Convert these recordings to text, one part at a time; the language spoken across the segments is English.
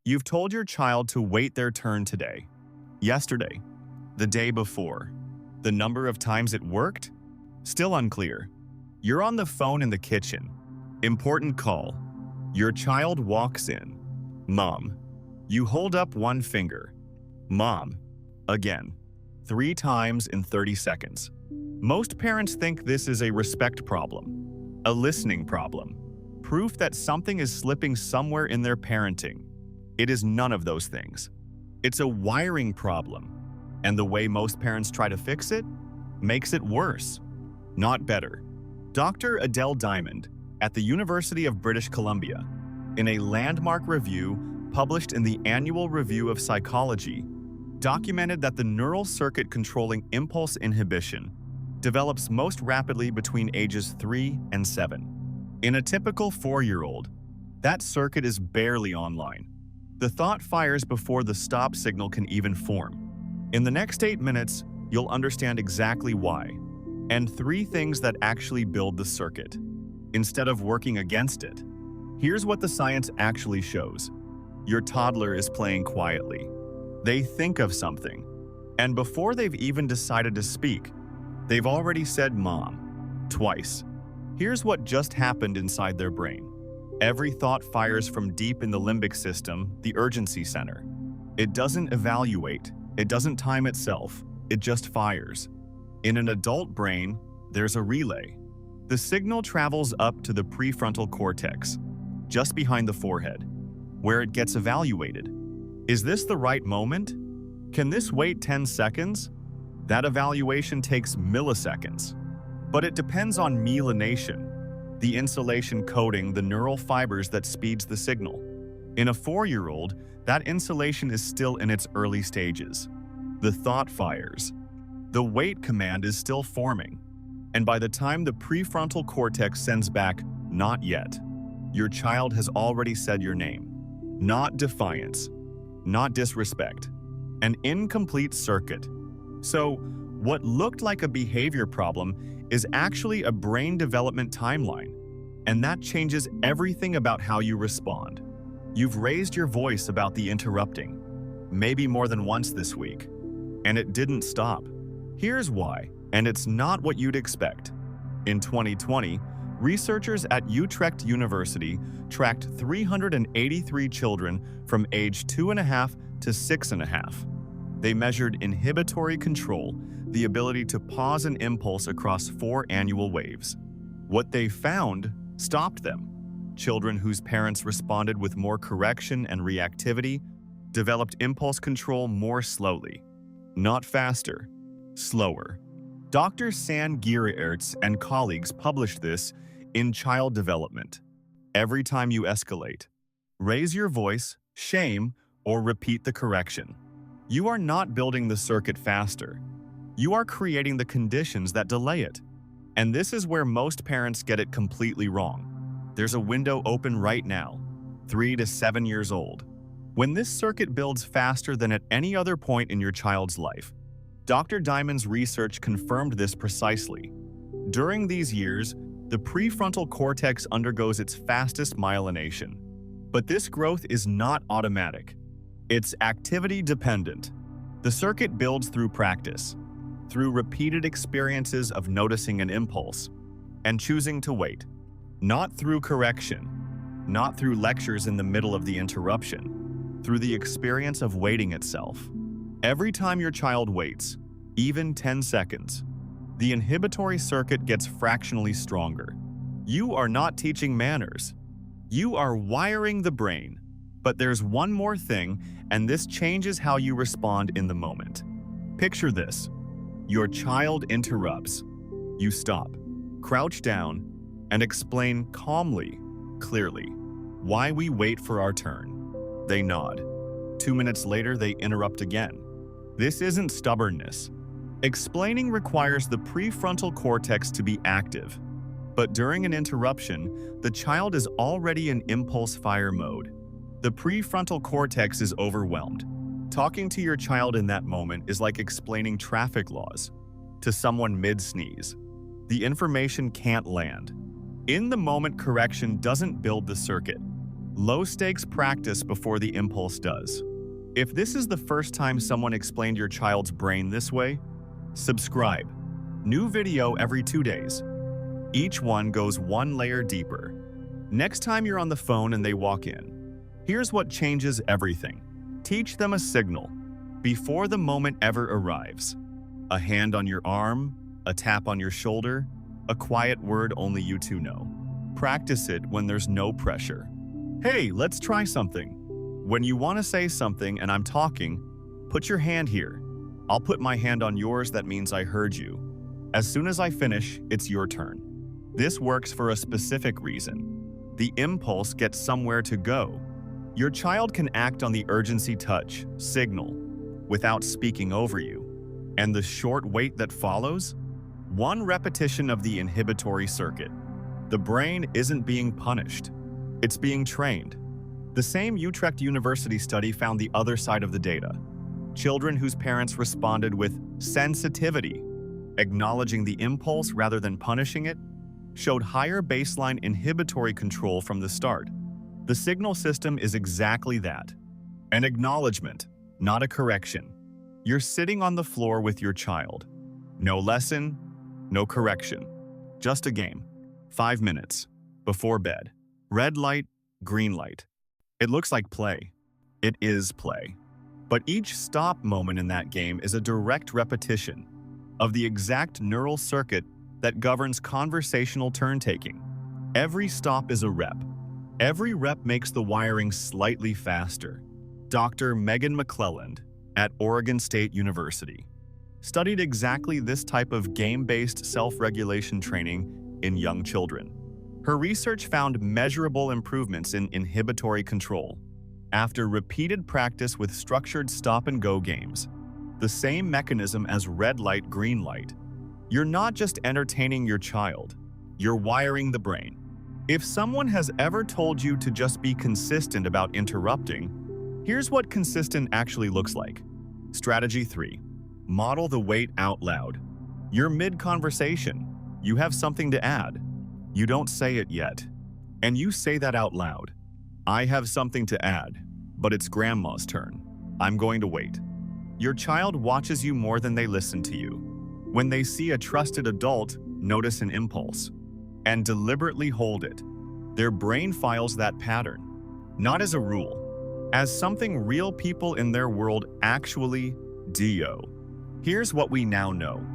You've told your child to wait their turn today, yesterday, the day before. The number of times it worked? Still unclear. You're on the phone in the kitchen. Important call. Your child walks in. Mom. You hold up one finger. Mom. Again. 3 times in 30 seconds. Most parents think this is a respect problem, a listening problem, proof that something is slipping somewhere in their parenting. It is none of those things. It's a wiring problem, and the way most parents try to fix it makes it worse, not better. Dr. Adele Diamond at the University of British Columbia, in a landmark review published in the Annual Review of Psychology, documented that the neural circuit controlling impulse inhibition develops most rapidly between ages 3 and 7. In a typical 4-year-old, that circuit is barely online. The thought fires before the stop signal can even form. In the next 8 minutes, you'll understand exactly why, and 3 things that actually build the circuit, instead of working against it. Here's what the science actually shows. Your toddler is playing quietly. They think of something, and before they've even decided to speak, they've already said "mom" twice. Here's what just happened inside their brain. Every thought fires from deep in the limbic system, the urgency center. It doesn't evaluate, it doesn't time itself, it just fires. In an adult brain, there's a relay. The signal travels up to the prefrontal cortex, just behind the forehead, where it gets evaluated. Is this the right moment? Can this wait 10 seconds? That evaluation takes milliseconds. But it depends on myelination, the insulation coating the neural fibers that speeds the signal. In a 4-year-old, that insulation is still in its early stages. The thought fires. The wait command is still forming. And by the time the prefrontal cortex sends back, "not yet," your child has already said your name. Not defiance. Not disrespect. An incomplete circuit. So, what looked like a behavior problem is actually a brain development timeline, and that changes everything about how you respond. You've raised your voice about the interrupting, maybe more than once this week, and it didn't stop. Here's why, and it's not what you'd expect. In 2020, researchers at Utrecht University tracked 383 children from age 2.5 to 6.5. They measured inhibitory control, the ability to pause an impulse across 4 annual waves. What they found stopped them. Children whose parents responded with more correction and reactivity developed impulse control more slowly. Not faster, slower. Dr. Sanne Geeraerts and colleagues published this in Child Development. Every time you escalate, raise your voice, shame, or repeat the correction, you are not building the circuit faster. You are creating the conditions that delay it. And this is where most parents get it completely wrong. There's a window open right now, 3 to 7 years old, when this circuit builds faster than at any other point in your child's life. Dr. Diamond's research confirmed this precisely. During these years, the prefrontal cortex undergoes its fastest myelination. But this growth is not automatic. It's activity-dependent. The circuit builds through practice, through repeated experiences of noticing an impulse and choosing to wait. Not through correction, not through lectures in the middle of the interruption, through the experience of waiting itself. Every time your child waits, even 10 seconds, the inhibitory circuit gets fractionally stronger. You are not teaching manners. You are wiring the brain. But there's one more thing, and this changes how you respond in the moment. Picture this. Your child interrupts. You stop, crouch down, and explain calmly, clearly, why we wait for our turn. They nod. 2 minutes later, they interrupt again. This isn't stubbornness. Explaining requires the prefrontal cortex to be active. But during an interruption, the child is already in impulse fire mode. The prefrontal cortex is overwhelmed. Talking to your child in that moment is like explaining traffic laws to someone mid-sneeze. The information can't land. In the moment, correction doesn't build the circuit. Low-stakes practice before the impulse does. If this is the first time someone explained your child's brain this way, subscribe. New video every 2 days. Each one goes one layer deeper. Next time you're on the phone and they walk in, here's what changes everything. Teach them a signal before the moment ever arrives. A hand on your arm, a tap on your shoulder, a quiet word only you two know. Practice it when there's no pressure. Hey, let's try something. When you want to say something and I'm talking, put your hand here. I'll put my hand on yours, that means I heard you. As soon as I finish, it's your turn. This works for a specific reason. The impulse gets somewhere to go. Your child can act on the urgency touch, signal, without speaking over you. And the short wait that follows? One repetition of the inhibitory circuit. The brain isn't being punished. It's being trained. The same Utrecht University study found the other side of the data. Children whose parents responded with sensitivity, acknowledging the impulse rather than punishing it, showed higher baseline inhibitory control from the start. The signal system is exactly that. An acknowledgement, not a correction. You're sitting on the floor with your child. No lesson, no correction. Just a game. 5 minutes. Before bed. Red light, green light. It looks like play. It is play. But each stop moment in that game is a direct repetition of the exact neural circuit that governs conversational turn-taking. Every stop is a rep. Every rep makes the wiring slightly faster. Dr. Megan McClelland at Oregon State University studied exactly this type of game-based self-regulation training in young children. Her research found measurable improvements in inhibitory control after repeated practice with structured stop-and-go games. The same mechanism as red light, green light. You're not just entertaining your child, you're wiring the brain. If someone has ever told you to just be consistent about interrupting, here's what consistent actually looks like. Strategy 3. Model the wait out loud. You're mid-conversation. You have something to add. You don't say it yet. And you say that out loud. I have something to add, but it's grandma's turn. I'm going to wait. Your child watches you more than they listen to you. When they see a trusted adult, notice an impulse and deliberately hold it. Their brain files that pattern, not as a rule, as something real people in their world actually do. Here's what we now know.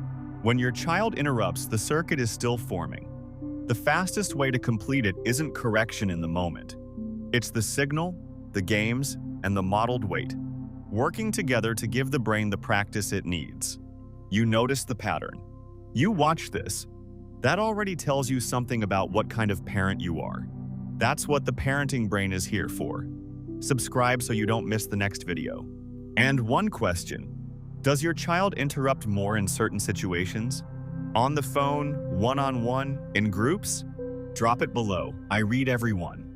When your child interrupts, the circuit is still forming. The fastest way to complete it isn't correction in the moment. It's the signal, the games, and the modeled wait, working together to give the brain the practice it needs. You notice the pattern. You watch this. That already tells you something about what kind of parent you are. That's what the parenting brain is here for. Subscribe so you don't miss the next video. And one question. Does your child interrupt more in certain situations? On the phone, one-on-one, in groups? Drop it below. I read every one.